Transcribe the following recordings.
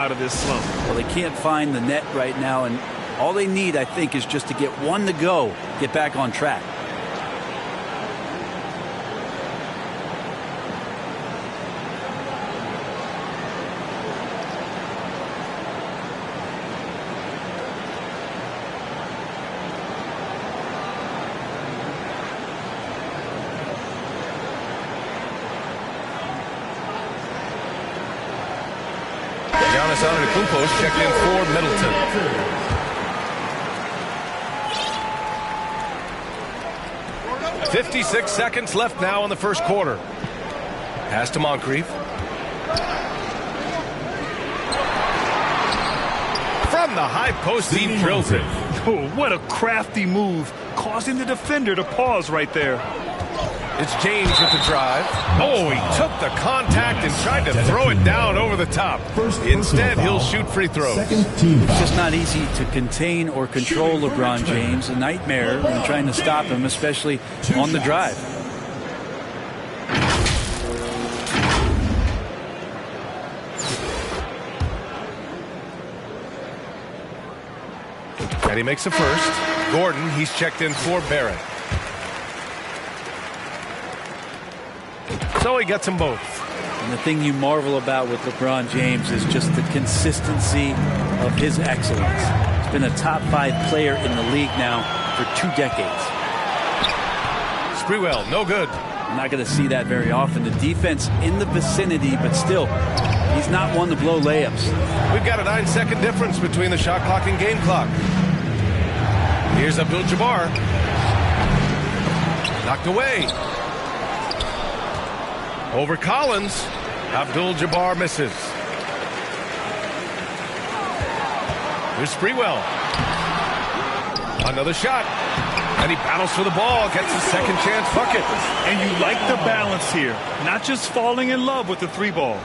out of this slump. Well, they can't find the net right now, and all they need, I think, is just to get one to go, get back on track. Antetokounmpo checked in for Middleton. "56 seconds left now in the first quarter. Pass to Moncrief. From the high post, he drills it. Oh, what a crafty move, causing the defender to pause right there. It's James with the drive. Oh, he took the contact and tried to throw it down over the top. Instead, he'll shoot free throws. It's just not easy to contain or control LeBron James. A nightmare when trying to stop him, especially on the drive. And he makes the first. Gordon, he's checked in for Barrett. So he gets them both. And the thing you marvel about with LeBron James is just the consistency of his excellence. He's been a top 5 player in the league now for 2 decades. Sprewell, no good. I'm not going to see that very often. The defense in the vicinity, but still, he's not one to blow layups. We've got a 9-second difference between the shot clock and game clock. Here's Abdul-Jabbar. Knocked away. Over Collins. Abdul-Jabbar misses. Here's Sprewell. Another shot. And he battles for the ball. Gets a second chance bucket. And you like the balance here. Not just falling in love with the 3-ball.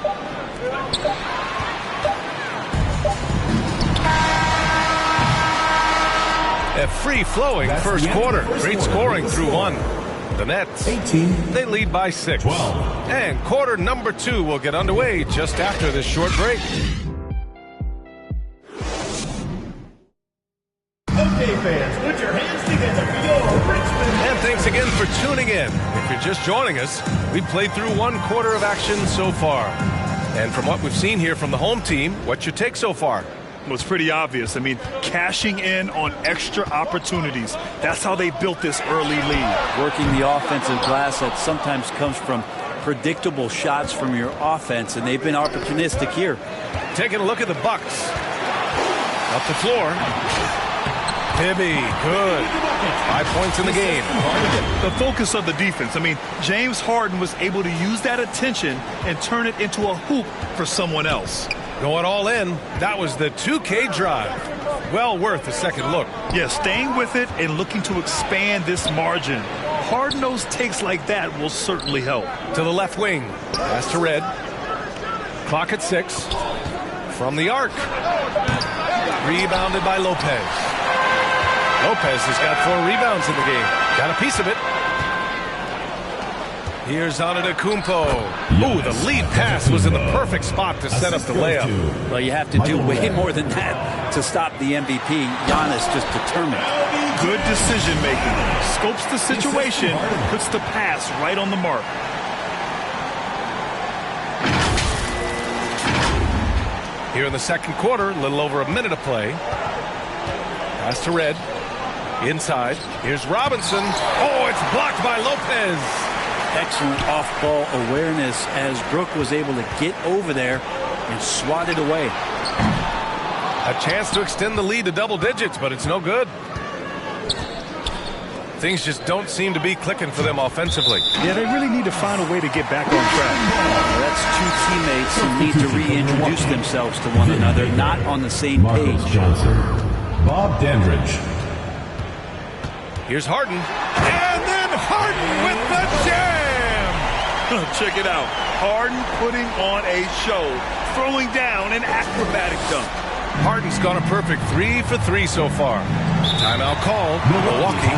A free-flowing first quarter. Great scoring through 1. The Nets, they lead by 6. 12. And quarter number 2 will get underway just after this short break. Okay, fans, put your hands together for your Richmond. And thanks again for tuning in. If you're just joining us, we've played through 1 quarter of action so far. And from what we've seen here from the home team, what's your take so far? Well, it's pretty obvious. I mean, cashing in on extra opportunities. That's how they built this early lead. Working the offensive glass that sometimes comes from predictable shots from your offense, and they've been opportunistic here. Taking a look at the Bucks. Up the floor. Hibby, good. 5 points in the game. The focus of the defense. I mean, James Harden was able to use that attention and turn it into a hoop for someone else. Going all in. That was the 2K drive. Well worth a second look. Yeah, staying with it and looking to expand this margin. Hard-nosed takes like that will certainly help. To the left wing. Pass to Red. Clock at 6. From the arc. Rebounded by Lopez. Lopez has got 4 rebounds in the game. Got a piece of it. Here's Antetokounmpo. Ooh, the lead pass was in the perfect spot to set up the layup. Well, you have to do way more than that to stop the MVP. Giannis just determined. Good decision making. Scopes the situation, puts the pass right on the mark. Here in the second quarter, a little over a minute of play. Pass to Red. Inside. Here's Robinson. Oh, it's blocked by Lopez. Excellent off-ball awareness as Brook was able to get over there and swat it away. A chance to extend the lead to double digits, but it's no good. Things just don't seem to be clicking for them offensively. Yeah, they really need to find a way to get back on track. Well, that's 2 teammates who need to reintroduce themselves to one another, not on the same page. Johnson, Bob Dandridge. Here's Harden. And then Harden with the jam! Check it out. Harden putting on a show, throwing down an acrobatic dunk. Harden's gone a perfect 3 for 3 so far. Timeout called. Milwaukee.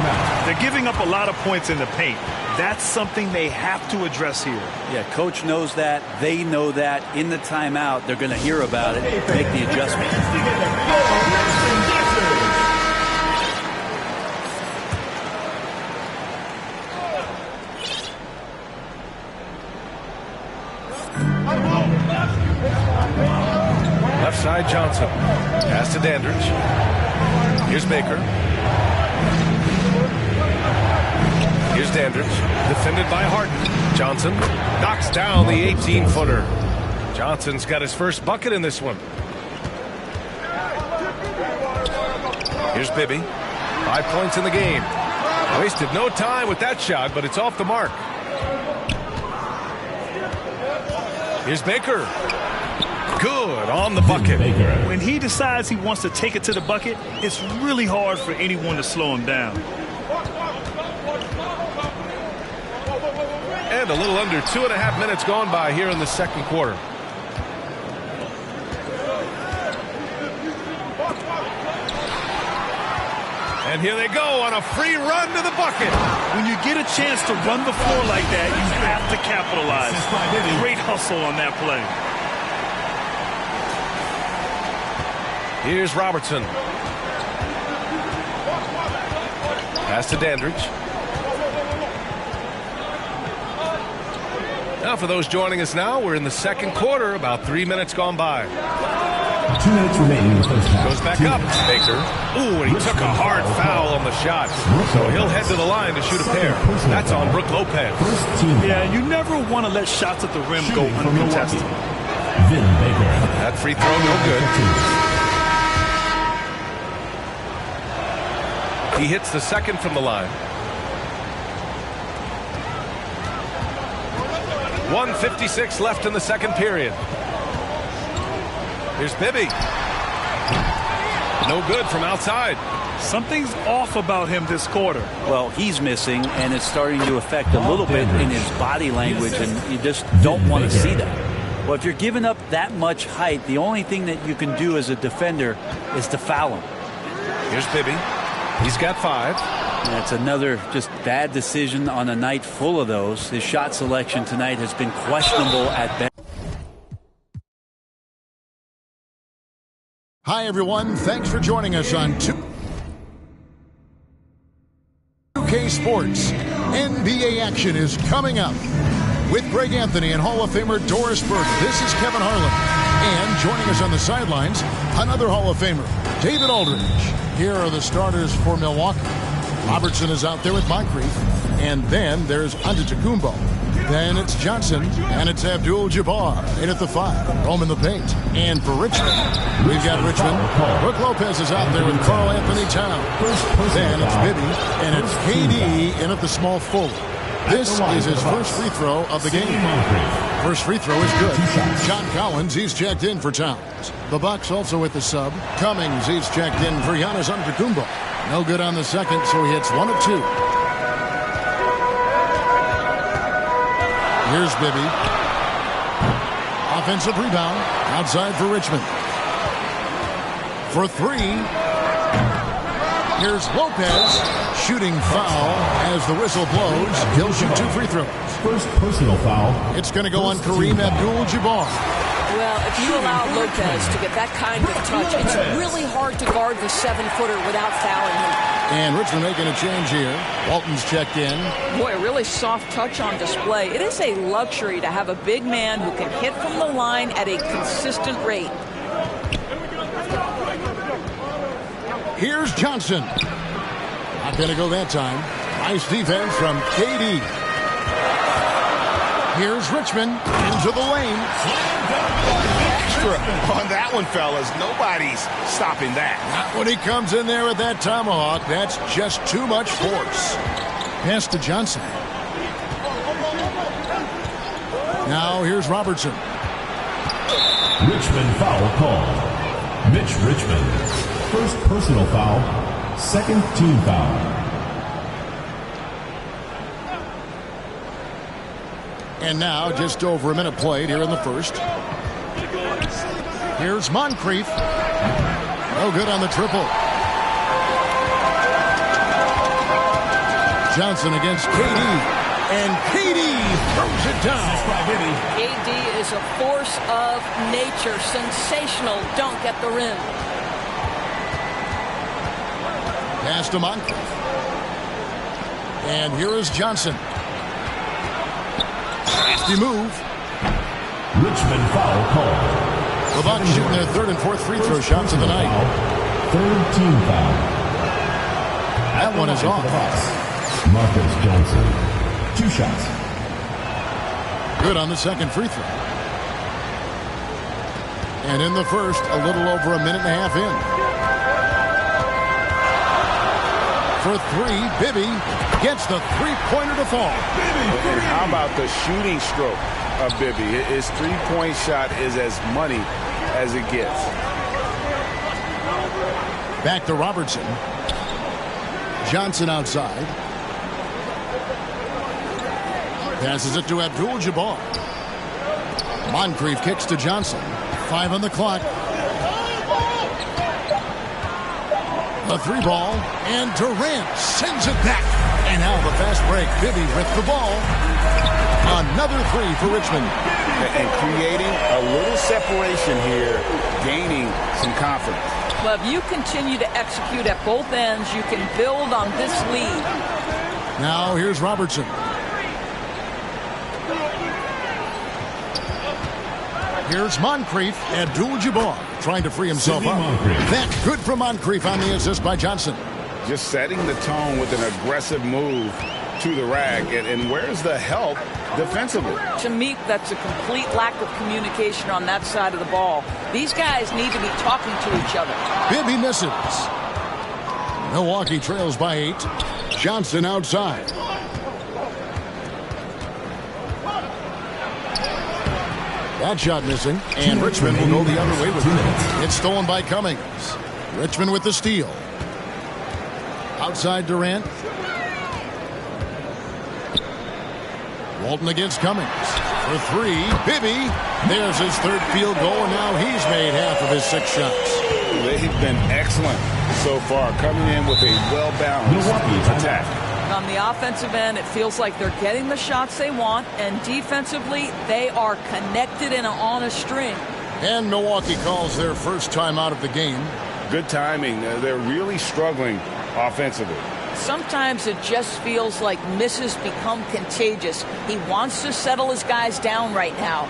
They're giving up a lot of points in the paint. That's something they have to address here. Yeah, coach knows that. They know that. In the timeout, they're going to hear about it, make the adjustment. Left side, Johnson. Pass to Dandridge. Here's Baker. Here's Dandridge. Defended by Harden. Johnson knocks down the 18-footer. Johnson's got his first bucket in this one. Here's Bibby. 5 points in the game. Wasted no time with that shot, but it's off the mark. Here's Baker. Good on the bucket. When he decides he wants to take it to the bucket, it's really hard for anyone to slow him down. And a little under 2.5 minutes gone by here in the second quarter. And here they go on a free run to the bucket. When you get a chance to run the floor like that, you have to capitalize. Great hustle on that play. Here's Robertson. Pass to Dandridge. Now for those joining us now, we're in the second quarter, about 3 minutes gone by. 2 minutes remaining in the first half. Goes back up, Baker. Ooh, and he took a hard foul on the shot. So he'll head to the line to shoot a pair. That's on Brook Lopez. Yeah, you never want to let shots at the rim go uncontested. That free throw no good. He hits the second from the line. 1:56 left in the second period. Here's Bibby. No good from outside. Something's off about him this quarter. Well, he's missing, and it's starting to affect a little bit in his body language, and you just don't want to see that. Well, if you're giving up that much height, the only thing that you can do as a defender is to foul him. Here's Bibby. He's got 5. That's another just bad decision on a night full of those. His shot selection tonight has been questionable at best. Hi, everyone. Thanks for joining us on 2K Sports. NBA action is coming up. With Greg Anthony and Hall of Famer Doris Burke, this is Kevin Harlan. And joining us on the sidelines, another Hall of Famer, David Aldridge. Here are the starters for Milwaukee. Robertson is out there with Moncrief. And then there's Antetokounmpo. Then it's Johnson, and it's Abdul-Jabbar in at the 5. Roman the paint. And for Richmond, we've got Richmond. Brook Lopez is out there with Karl Anthony Towns. Then it's Bibby, and it's KD in at the small forward. This is his first free throw of the game. First free throw is good. John Collins, he's checked in for Towns. The Bucks also with the sub. Cummings, he's checked in for Giannis Antetokounmpo. No good on the second, so he hits 1 of 2. Here's Bibby. Offensive rebound. Outside for Richmond. For 3. Here's Lopez. Shooting foul as the whistle blows. He'll shoot 2 free throws. First personal foul. It's going to go on Kareem Abdul-Jabbar. Well, if you allow Lopez to get that kind of touch, it's really hard to guard the 7-footer without fouling him. And Richmond making a change here. Walton's checked in. Boy, a really soft touch on display. It is a luxury to have a big man who can hit from the line at a consistent rate. Here's Johnson. Not going to go that time. Nice defense from KD. Here's Richmond into the lane. Extra on that one, fellas. Nobody's stopping that. Not when he comes in there with that tomahawk. That's just too much force. Pass to Johnson. Now here's Robertson. Richmond foul called. Mitch Richmond. First personal foul. Second team foul. And now just over a minute played here in the first. Here's Moncrief. No good on the triple. Johnson against KD. And KD throws it down. KD is a force of nature. Sensational dunk at the rim. Pass to Moncrief. And here is Johnson. Nasty move. Richmond foul called. The Bucks shooting their third and fourth free throw shots of the night. Third team foul. That one is off. Marcus Johnson. 2 shots. Good on the second free throw. And in the first, a little over a minute and a half in. For 3, Bibby gets the three-pointer to fall. And how about the shooting stroke of Bibby? His three-point shot is as money as it gets. Back to Robertson. Johnson outside. Passes it to Abdul-Jabbar. Moncrief kicks to Johnson. 5 on the clock. The 3 ball, and Durant sends it back. And now the fast break. Bibby with the ball. Another 3 for Richmond. And creating a little separation here, gaining some confidence. Well, if you continue to execute at both ends, you can build on this lead. Now here's Robertson. Here's Moncrief. Abdul-Jabbar trying to free himself up. That's good for Moncrief on the assist by Johnson. Just setting the tone with an aggressive move to the rack. And where's the help defensively? To me, that's a complete lack of communication on that side of the ball. These guys need to be talking to each other. Bibby misses. Milwaukee trails by 8. Johnson outside. That shot missing, and Richmond will go the other way with it. It's stolen by Cummings. Richmond with the steal. Outside Durant. Walton against Cummings. For 3, Bibby. There's his third field goal, and now he's made half of his 6 shots. They've been excellent so far, coming in with a well-balanced attack. On the offensive end, it feels like they're getting the shots they want, and defensively, they are connected and on a string. And Milwaukee calls their first time out of the game. Good timing. They're really struggling offensively. Sometimes it just feels like misses become contagious. He wants to settle his guys down right now.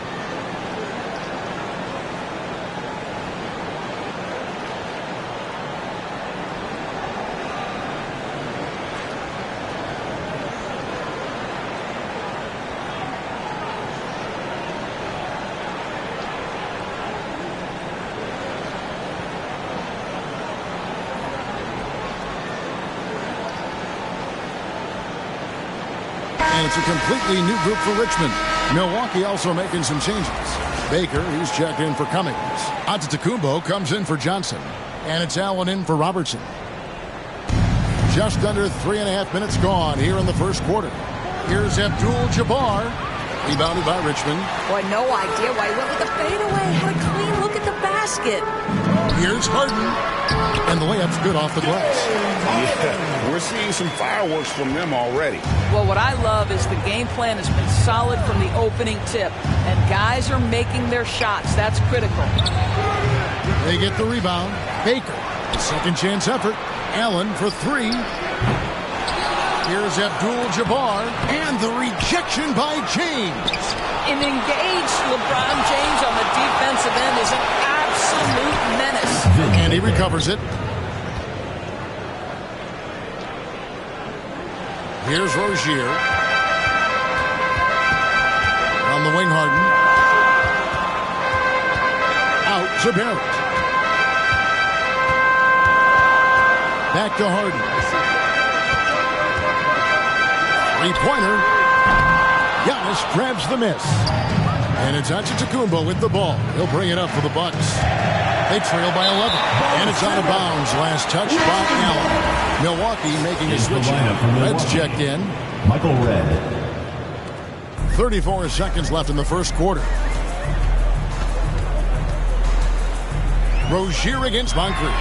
And it's a completely new group for Richmond. Milwaukee also making some changes. Baker, he's checked in for Cummings. Antetokounmpo comes in for Johnson. And it's Allen in for Robertson. Just under 3.5 minutes gone here in the first quarter. Here's Abdul-Jabbar. Rebounded by Richmond. Boy, no idea why he went with the fadeaway. Had a clean look at the basket. Here's Harden. And the layup's good off the glass. Yeah, we're seeing some fireworks from them already. Well, what I love is the game plan has been solid from the opening tip. And guys are making their shots. That's critical. They get the rebound. Baker, second chance effort. Allen for 3. Here's Abdul-Jabbar. And the rejection by James. An engaged LeBron James on the defensive end is an absolute menace. And he recovers it. Here's Rozier. On the wing, Harden. Out to Barrett. Back to Harden. Three-pointer. Giannis grabs the miss. And it's Antetokounmpo with the ball. He'll bring it up for the Bucks. They trail by 11. And it's out of bounds. Last touch by Allen. Milwaukee making a switch. Red's checked in. Michael Red. 34 seconds left in the first quarter. Rozier against Moncrief.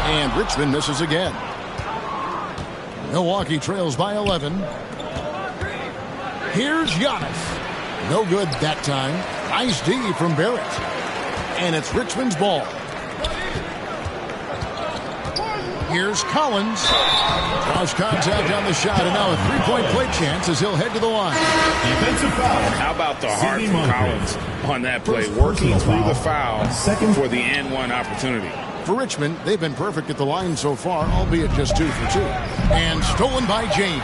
And Richmond misses again. Milwaukee trails by 11. Here's Giannis. No good that time. Nice D from Barrett. And it's Richmond's ball. Here's Collins. Draws contact on the shot, and now a three-point play chance as he'll head to the line. Defensive foul. How about the heart from Collins on that play, working through the foul for the and-one opportunity. For Richmond, they've been perfect at the line so far, albeit just 2 for 2. And stolen by James.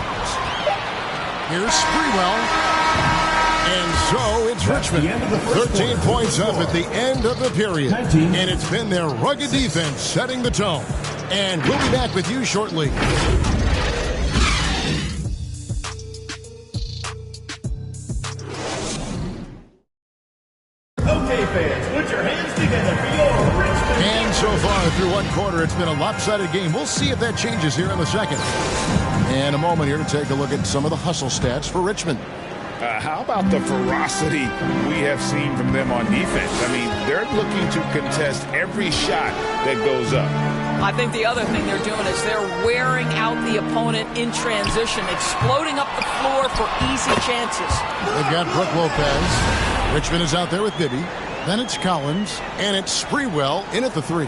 Here's Sprewell. And so it's Richmond. 13 points up at the end of the period. And it's been their rugged defense setting the tone. And we'll be back with you shortly. Okay, fans, put your hands together for your Richmond. And so far through one quarter, it's been a lopsided game. We'll see if that changes here in the second. And a moment here to take a look at some of the hustle stats for Richmond. How about the ferocity we have seen from them on defense? I mean, they're looking to contest every shot that goes up. I think the other thing they're doing is they're wearing out the opponent in transition, exploding up the floor for easy chances. They've got Brook Lopez. Richmond is out there with Bibby. Then it's Collins. And it's Sprewell in at the 3.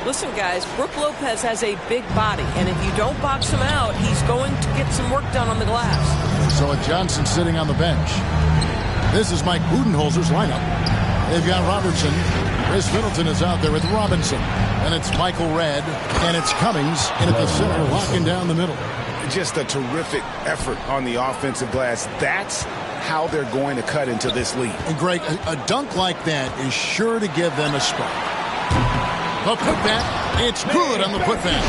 Listen, guys, Brook Lopez has a big body, and if you don't box him out, he's going to get some work done on the glass. So with Johnson sitting on the bench, this is Mike Budenholzer's lineup. They've got Robertson. Chris Middleton is out there with Robinson. And it's Michael Redd. And it's Cummings in at the center, locking down the middle. Just a terrific effort on the offensive glass. That's how they're going to cut into this lead. And Greg, a dunk like that is sure to give them a spark. The putback, it's good on the putback.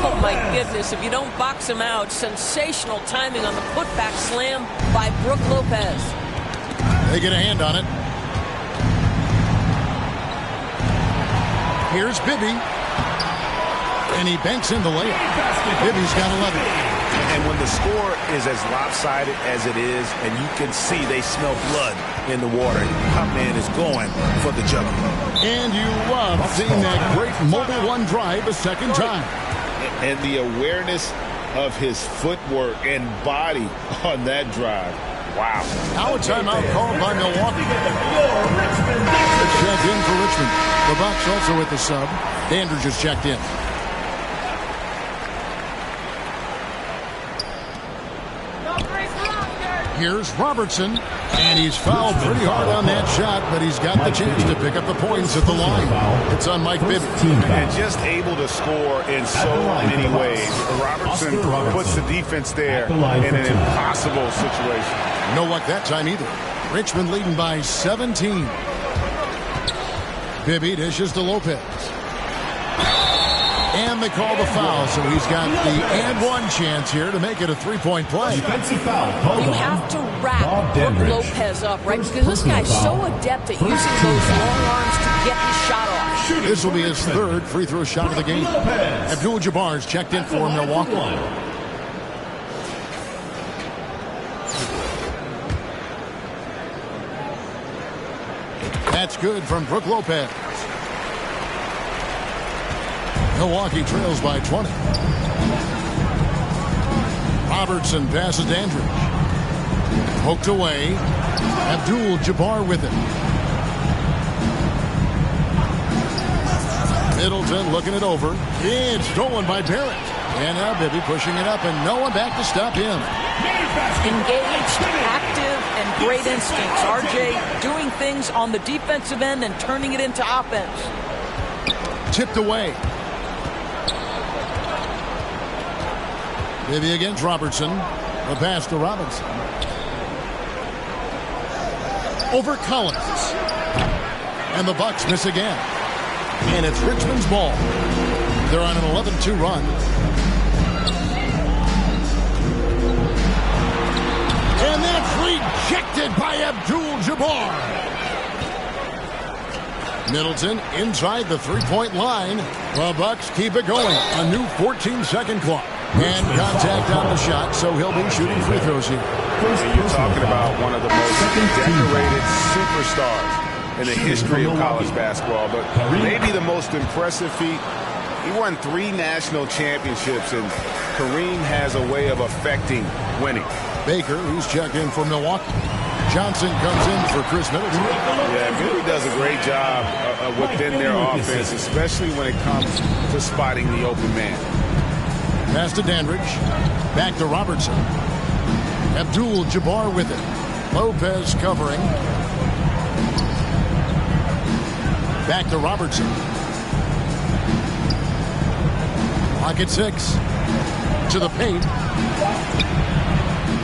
Oh, my goodness. If you don't box him out, sensational timing on the putback slam by Brook Lopez. They get a hand on it. Here's Bibby. And he banks in the layup. Bibby's got 11. And when the score is as lopsided as it is, and you can see they smell blood in the water, Pop Man is going for the jumper. And you love seeing that great mobile one drive a second time. And the awareness of his footwork and body on that drive. Wow. Now a timeout called by Milwaukee. Check in for Richmond. The Bucks also with the sub. Dandridge just checked in. Here's Robertson, and he's fouled pretty hard on that shot, but he's got the chance to pick up the points at the line. It's on Mike Bibby. And just able to score in so many ways. Robertson puts the defense there in an impossible situation. No luck that time either. Richmond leading by 17. Bibby dishes to Lopez. And they call the foul, so he's got the and-one chance here to make it a three-point play. Defensive foul. You have to wrap Brook Lopez up, right? Because this guy's so adept at using those long arms to get his shot off. This will be his third free throw shot of the game. Abdul-Jabbar's checked in for Milwaukee. That's good from Brook Lopez. Milwaukee trails by 20. Robertson passes Dandridge. Poked away. Abdul-Jabbar with it. Middleton looking it over. It's stolen by Barrett. And now Bibby pushing it up, and no one back to stop him. Engaged, active, and great instincts. RJ doing things on the defensive end and turning it into offense. Tipped away. Bibby against Robertson. The pass to Robinson. Over Collins. And the Bucks miss again. And it's Richmond's ball. They're on an 11-2 run. And that's rejected by Abdul-Jabbar. Middleton inside the three-point line. The Bucks keep it going. A new 14-second clock. And contact on the shot, so he'll be shooting free throws here. And you're talking about one of the most decorated superstars in the history of college basketball, but maybe the most impressive feat. He won 3 national championships, and Kareem has a way of affecting winning. Baker, he's checked in for Milwaukee. Johnson comes in for Chris Middleton. Yeah, Billy does a great job within their offense, especially when it comes to spotting the open man. Pass to Dandridge. Back to Robertson. Abdul-Jabbar with it. Lopez covering. Back to Robertson. Pocket 6. To the paint.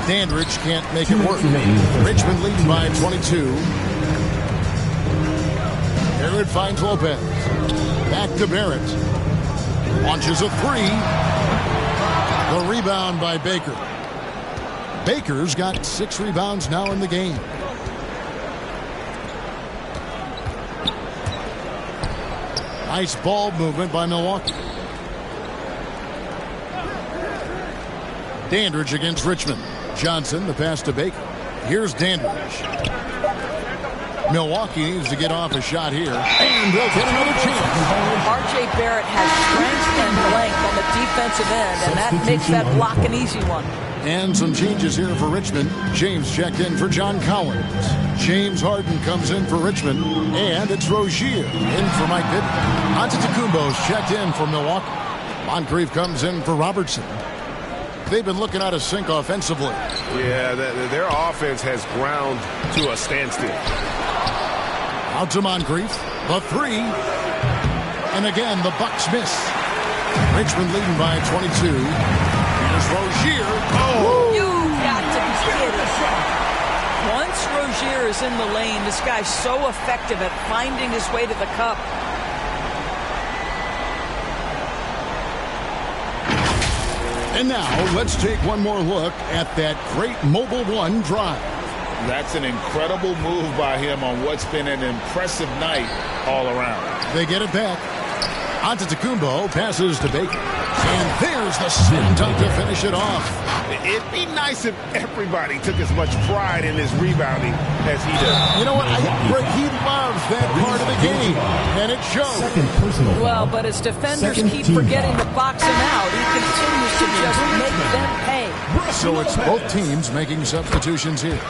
Dandridge can't make it work. Richmond leading by 22. Barrett finds Lopez. Back to Barrett. Launches a 3. The rebound by Baker. Baker's got 6 rebounds now in the game. Nice ball movement by Milwaukee. Dandridge against Richmond. Johnson, the pass to Baker. Here's Dandridge. Milwaukee needs to get off a shot here. And they'll get another chance. R.J. Barrett has strength and length on the defensive end, and that makes that block an easy one. And some changes here for Richmond. James checked in for John Collins. James Harden comes in for Richmond. And it's Rozier in for Mike Bibby. Antetokounmpo's checked in for Milwaukee. Moncrief comes in for Robertson. They've been looking out of sync offensively. Yeah, their offense has ground to a standstill. Out to Moncrief. The 3. And again, the Bucks miss. Richmond leading by 22. Here's Rozier. Oh! You got to be kidding. Once Rozier is in the lane, this guy's so effective at finding his way to the cup. And now, let's take one more look at that great Mobile One drive. That's an incredible move by him on what's been an impressive night all around. They get it back. Antetokounmpo passes to Baker. And there's the slam dunk to finish it off. It'd be nice if everybody took as much pride in his rebounding as he does. You know what? He loves that part of the game, and it shows. Well, but his defenders keep forgetting to box him out. He continues to just make them pay. So it's both teams making substitutions here.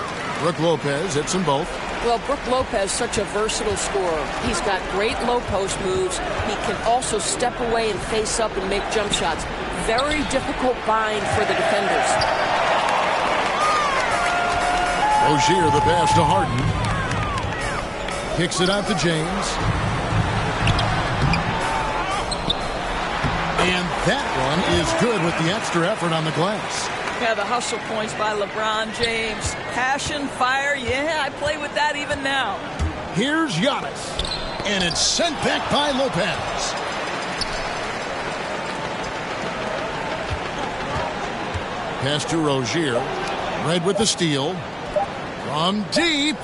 Brook Lopez hits them both. Well, Brook Lopez, such a versatile scorer. He's got great low post moves. He can also step away and face up and make jump shots. Very difficult bind for the defenders. Rozier, the pass to Harden. Kicks it out to James. And that one is good with the extra effort on the glass. Yeah, the hustle points by LeBron James. Passion, fire, yeah, I play with that even now. Here's Giannis. And it's sent back by Lopez. Pass to Rozier. Red with the steal. From deep.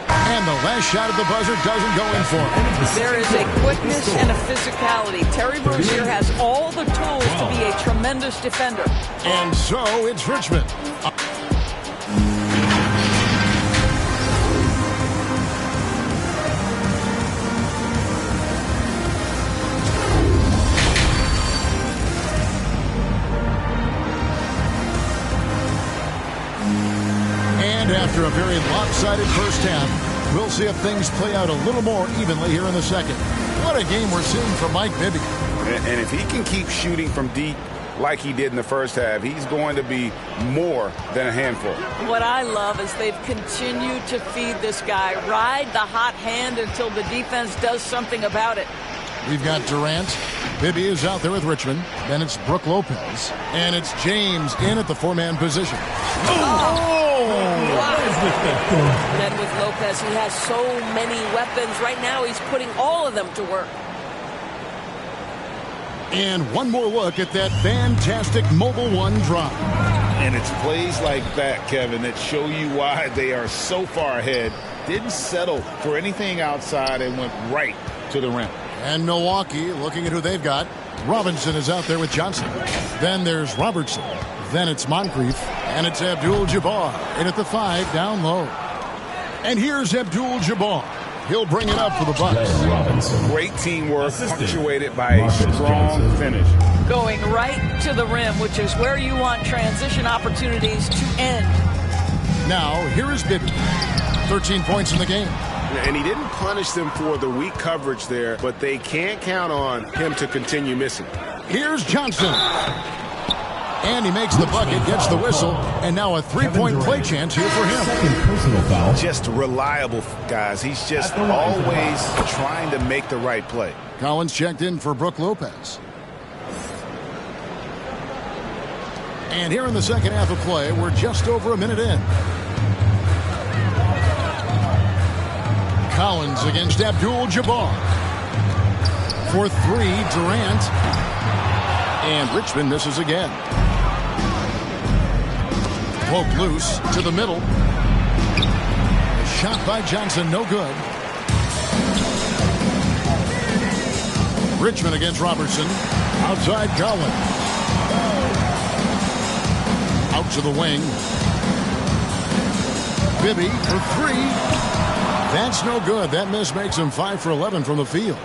And the last shot at the buzzer doesn't go in for him. There is a quickness and a physicality. Terry Rozier has all the tools to be a tremendous defender. And so it's Richmond. And after a very lopsided first half, we'll see if things play out a little more evenly here in the second. What a game we're seeing from Mike Bibby. And if he can keep shooting from deep like he did in the first half, he's going to be more than a handful. What I love is they've continued to feed this guy. Ride the hot hand until the defense does something about it. We've got Durant. Bibby is out there with Richmond. Then it's Brook Lopez. And it's James in at the 4-man position. And with Lopez, he has so many weapons. Right now, he's putting all of them to work. And one more look at that fantastic Mobile One drive. And it's plays like that, Kevin, that show you why they are so far ahead. Didn't settle for anything outside and went right to the rim. And Milwaukee, looking at who they've got. Robinson is out there with Johnson. Then there's Robertson. Then it's Moncrief. And it's Abdul-Jabbar in at the 5 down low. And here's Abdul-Jabbar. He'll bring it up for the Bucks. Great teamwork, punctuated by a strong finish. Going right to the rim, which is where you want transition opportunities to end. Now, here is Bibby. 13 points in the game. And he didn't punish them for the weak coverage there, but they can't count on him to continue missing. Here's Johnson. And he makes the bucket, gets the whistle, and now a three-point play chance here for him. Second personal foul. Just reliable, guys. He's just always trying to make the right play. Collins checked in for Brook Lopez. And here in the second half of play, we're just over a minute in. Collins against Abdul-Jabbar. For three, Durant. And Richmond misses again. Poke loose to the middle. A shot by Johnson, no good. Richmond against Robertson. Outside Collins. Out to the wing. Bibby for three. That's no good. That miss makes him 5 for 11 from the field.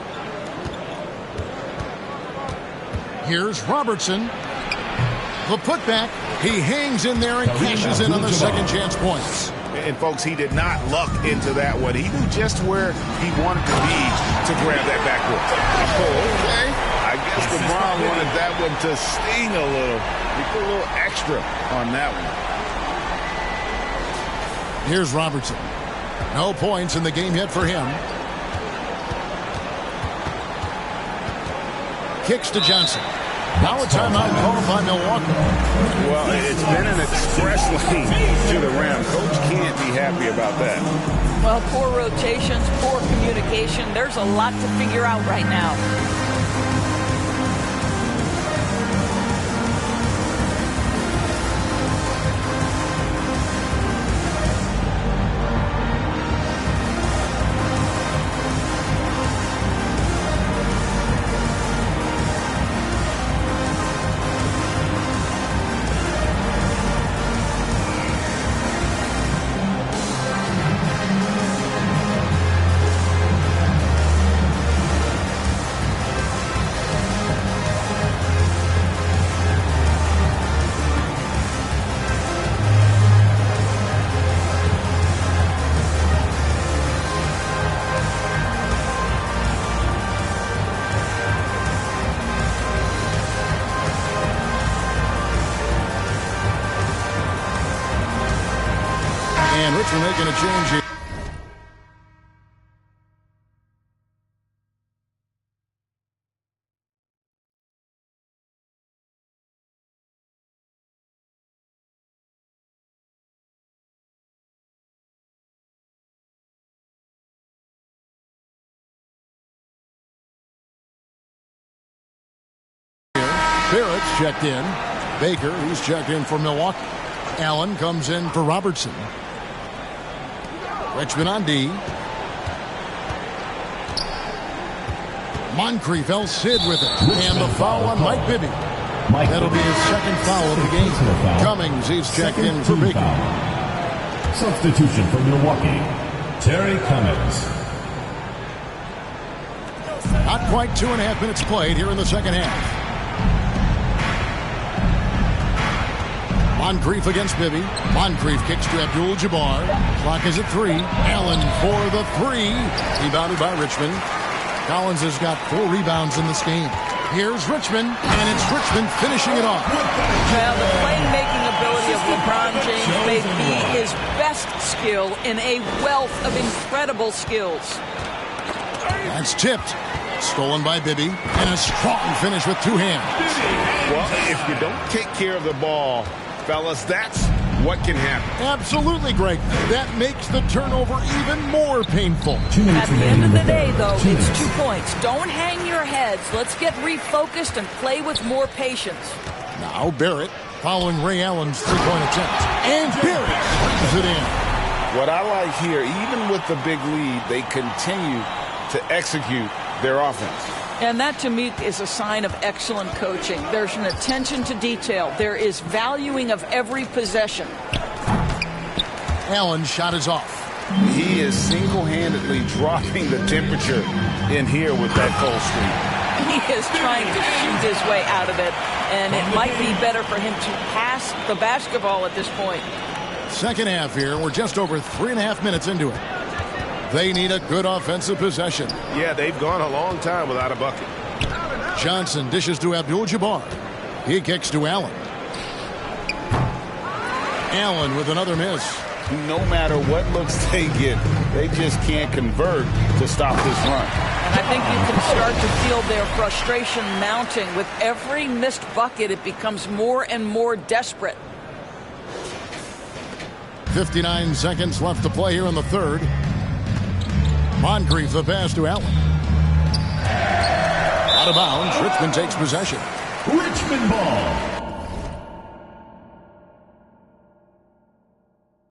Here's Robertson. The putback. He hangs in there and cashes in on the second chance points. And, folks, he did not luck into that one. He knew just where he wanted to be to grab that backboard. Oh, okay. I guess LeBron wanted that one to sting a little. He put a little extra on that one. Here's Robertson. No points in the game yet for him. Kicks to Johnson. Now a timeout called by Milwaukee. Well, it's been an express lane to the rim. Coach can't be happy about that. Well, poor rotations, poor communication. There's a lot to figure out right now. And Richmond making a change here. Barrett's checked in. Baker, he's checked in for Milwaukee. Allen comes in for Robertson. Richmond on D. Moncrief Sid with it. And the foul on Mike Bibby. That'll be his second foul of the game. Cummings, he's checked in for Baker. Substitution for Milwaukee, Terry Cummings. Not quite 2.5 minutes played here in the second half. Moncrief against Bibby. Moncrief kicks to Abdul-Jabbar. Clock is at 3. Allen for the 3. Rebounded by Richmond. Collins has got 4 rebounds in this game. Here's Richmond, and it's Richmond finishing it off. Well, the playmaking ability of LeBron James may be his best skill in a wealth of incredible skills. That's tipped. Stolen by Bibby, and a strong finish with 2 hands. Well, if you don't take care of the ball, fellas, that's what can happen. Absolutely, Greg. That makes the turnover even more painful. At the end of the day, though, it's 2 points. Don't hang your heads. Let's get refocused and play with more patience. Now Barrett following Ray Allen's 3-point attempt. And Barrett brings it in. What I like here, even with the big lead, they continue to execute their offense. And that, to me, is a sign of excellent coaching. There's an attention to detail. There is valuing of every possession. Allen's shot is off. He is single-handedly dropping the temperature in here with that cold streak. He is trying to shoot his way out of it, and it might be better for him to pass the basketball at this point. Second half here. We're just over 3.5 minutes into it. They need a good offensive possession. Yeah, they've gone a long time without a bucket. Johnson dishes to Abdul-Jabbar. He kicks to Allen. Allen with another miss. No matter what looks they get, they just can't convert to stop this run. And I think you can start to feel their frustration mounting. With every missed bucket, it becomes more and more desperate. 59 seconds left to play here in the third. Moncrief the pass to Allen. Out of bounds. Richmond takes possession. Richmond ball.